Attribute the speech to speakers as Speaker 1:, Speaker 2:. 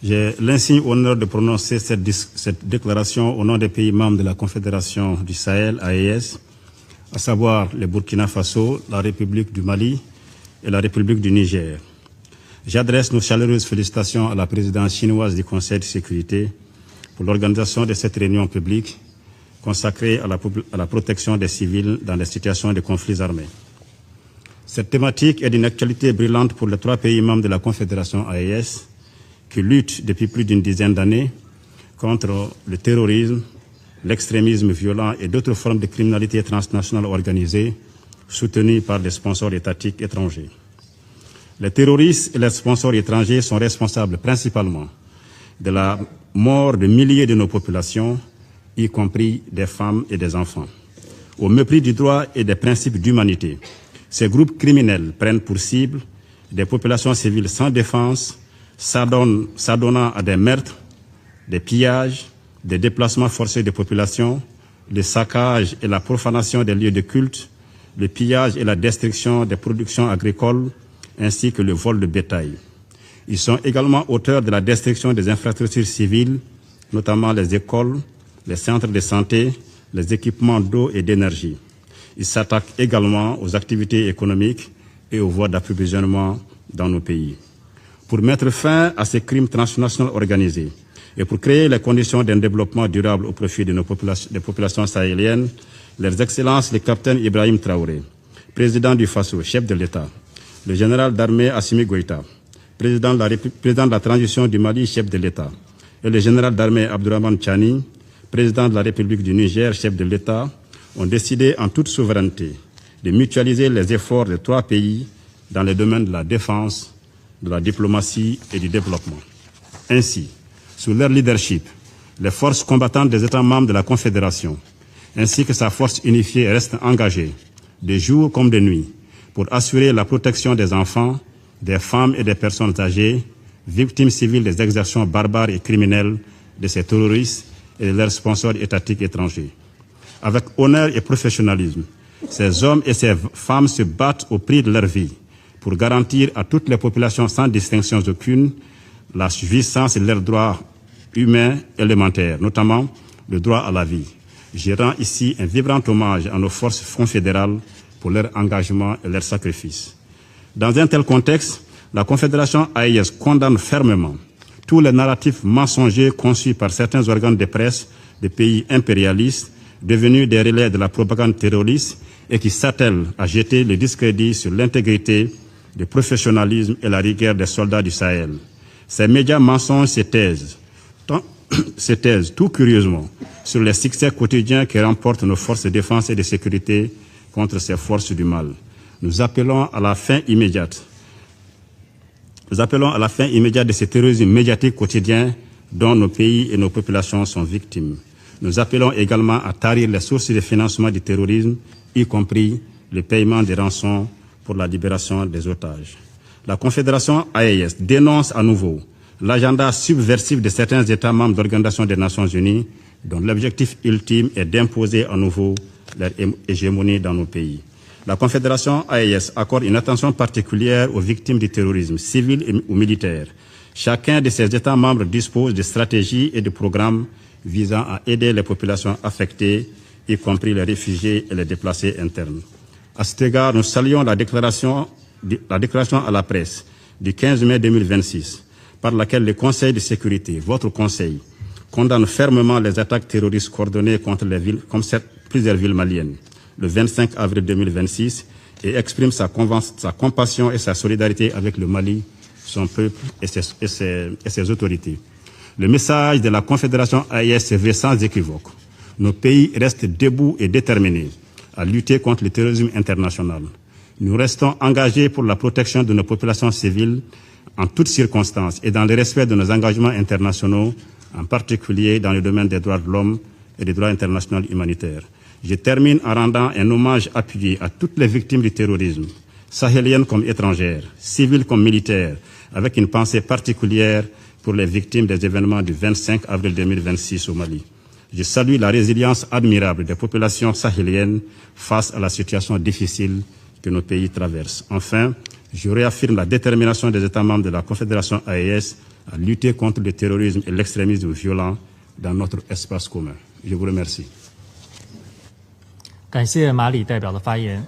Speaker 1: J'ai l'insigne honneur de prononcer cette déclaration au nom des pays membres de la Confédération du Sahel, AES, à savoir le Burkina Faso, la République du Mali et la République du Niger. J'adresse nos chaleureuses félicitations à la présidence chinoise du Conseil de sécurité pour l'organisation de cette réunion publique consacrée à la protection des civils dans les situations de conflits armés. Cette thématique est d'une actualité brûlante pour les 3 pays membres de la Confédération AES qui luttent depuis plus d'une dizaine d'années contre le terrorisme, l'extrémisme violent et d'autres formes de criminalité transnationale organisée soutenues par des sponsors étatiques étrangers. Les terroristes et les sponsors étrangers sont responsables principalement de la mort de milliers de nos populations, y compris des femmes et des enfants. Au mépris du droit et des principes d'humanité, ces groupes criminels prennent pour cible des populations civiles sans défense, s'adonnant à des meurtres, des pillages, des déplacements forcés de populations, le saccage et la profanation des lieux de culte, le pillage et la destruction des productions agricoles, ainsi que le vol de bétail. Ils sont également auteurs de la destruction des infrastructures civiles, notamment les écoles, les centres de santé, les équipements d'eau et d'énergie. Ils s'attaquent également aux activités économiques et aux voies d'approvisionnement dans nos pays. Pour mettre fin à ces crimes transnationaux organisés et pour créer les conditions d'un développement durable au profit de des populations sahéliennes, leurs excellences le capitaine Ibrahim Traoré, président du Faso, chef de l'État, le général d'armée Assimi Goïta, président de la transition du Mali, chef de l'État, et le général d'armée Abdourahmane Tchani, président de la République du Niger, chef de l'État, ont décidé en toute souveraineté de mutualiser les efforts des 3 pays dans les domaines de la défense, de la diplomatie et du développement. Ainsi, sous leur leadership, les forces combattantes des États membres de la Confédération, ainsi que sa force unifiée, restent engagées, de jour comme de nuit, pour assurer la protection des enfants, des femmes et des personnes âgées, victimes civiles des exactions barbares et criminelles de ces terroristes et de leurs sponsors étatiques étrangers. Avec honneur et professionnalisme, ces hommes et ces femmes se battent au prix de leur vie pour garantir à toutes les populations sans distinction aucune la jouissance de leurs droits humains élémentaires, notamment le droit à la vie. Je rends ici un vibrant hommage à nos forces confédérales pour leur engagement et leur sacrifice. Dans un tel contexte, la Confédération AES condamne fermement tous les narratifs mensongers conçus par certains organes de presse des pays impérialistes devenus des relais de la propagande terroriste et qui s'attellent à jeter le discrédit sur l'intégrité, le professionnalisme et la rigueur des soldats du Sahel. Ces médias mensonges se taisent tout curieusement sur les succès quotidiens que remportent nos forces de défense et de sécurité contre ces forces du mal. Nous appelons à la fin immédiate de ce terrorisme médiatique quotidien dont nos pays et nos populations sont victimes. Nous appelons également à tarir les sources de financement du terrorisme, y compris le paiement des rançons pour la libération des otages. La Confédération AES dénonce à nouveau l'agenda subversif de certains États membres d'Organisation des Nations Unies, dont l'objectif ultime est d'imposer à nouveau leur hégémonie dans nos pays. La Confédération AES accorde une attention particulière aux victimes du terrorisme, civils ou militaires. Chacun de ces États membres dispose de stratégies et de programmes visant à aider les populations affectées, y compris les réfugiés et les déplacés internes. À cet égard, nous saluons la déclaration à la presse du 15 mai 2026, par laquelle le Conseil de sécurité, votre Conseil, condamne fermement les attaques terroristes coordonnées contre les villes, comme plusieurs villes maliennes, le 25 avril 2026, et exprime sa compassion et sa solidarité avec le Mali, son peuple et ses autorités. Le message de la Confédération AES se veut sans équivoque. Nos pays restent debout et déterminés à lutter contre le terrorisme international. Nous restons engagés pour la protection de nos populations civiles en toutes circonstances et dans le respect de nos engagements internationaux, en particulier dans le domaine des droits de l'homme et des droits internationaux humanitaires. Je termine en rendant un hommage appuyé à toutes les victimes du terrorisme, sahéliennes comme étrangères, civiles comme militaires, avec une pensée particulière pour les victimes des événements du 25 avril 2026 au Mali. Je salue la résilience admirable des populations sahéliennes face à la situation difficile que nos pays traversent. Enfin, je réaffirme la détermination des États membres de la Confédération AES à lutter contre le terrorisme et l'extrémisme violent dans notre espace commun. Je vous remercie.
Speaker 2: 感谢马里代表的发言。